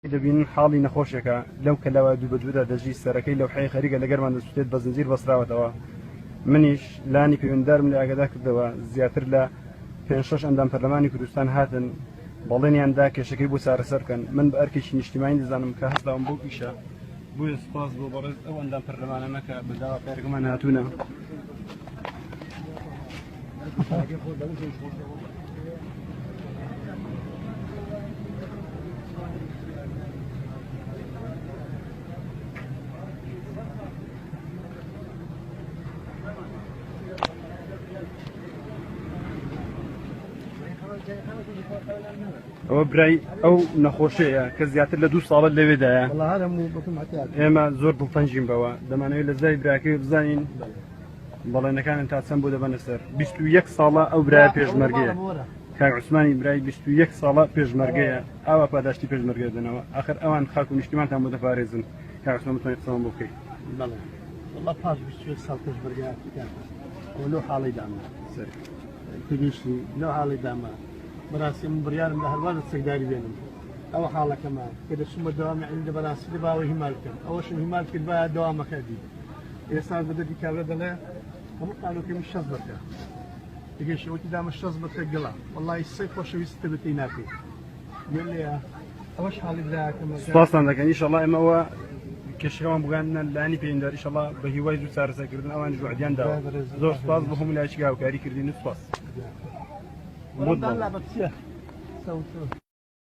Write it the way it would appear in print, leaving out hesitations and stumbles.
دەبین حاڵی نەخۆشێکە لەو کەلاوە دوو بە دوودا دەژی سەرەکەی لەو حەی خەریکە لە گەرمان دەسووتێت بە زنجیر بەسراوەتەوە. منیش لانی پەیوەنددارم لە ئاگادار کردەوە زیاتر لە 5-6 ئەندام پەرلەمانی کوردستان هاتن بەڵێنیاندا کێشەکەی بۆ چارەسەر بکەن. من بە ئەرکێکی نیشتیمانی دەزانم کە هەستاوم بۆ ئیشە بۆیە سوپاس بۆ بەڕێز ئەو ئەندام پەرلەمانەمە کە بە داوا کارێکمان هاتوونە. ئەوە برای ئەو نەخۆشەیە کە زیاتر لە 2 ساڵە لەوێدایە. ئێمە زۆر دڵتەنجین بەوە دەمانەوێت لە زای براکەی بزانین بەڵێنەکانن تا چەند بۆ دەبەنە سەر. 21 ساڵە ئەو برایە پێشمەرگەیە. کاک عوسمانی برای 21 ساڵە پێشمەرگەیە. ئاوا پاداشتی پێشمەرگە دەنەوە. ئاخر ئەوان خاک و نیشتیمانتان بۆ دەپارێزن. کاک عوسمان بتوانێت قسەمان بۆ بکەیت. بەڵێ والله پاش 21 ساڵ پێشمەرگە لەو حاڵی داما پێویستی لەو حاڵی داما بەڕاستی من بڕیارم لە هەروە سەگداری بێنم ئەوە حاڵەکەمە کە دەچمە دەوامی عەلی بەڕاستی لە باوەی هیمال بکەم ئەوەشم هیمال کرد با دەوامەکە دی ئێستا بەدەدی کابرا دەڵێ هەموو قانونەکەمی 60 بکە دەگەیشەوەتی دامە 60 بکە گڵا وەڵی سەی خۆشەویستە بەتەی ناکەیت لێ ئەوەش حاڵی براکەمە. سوپاسان دەکەن ئینشەڵڵا ئێمەوە کێشەکەمان بگانە لانی پەیوەندداری ئینشەڵڵا بە هیوای زوو چارەسەرکردن ئەوان جوعدیان داوە. زۆر سوپاس بۆ هەموو لایەکی هاوکاری کردین و سوپاس.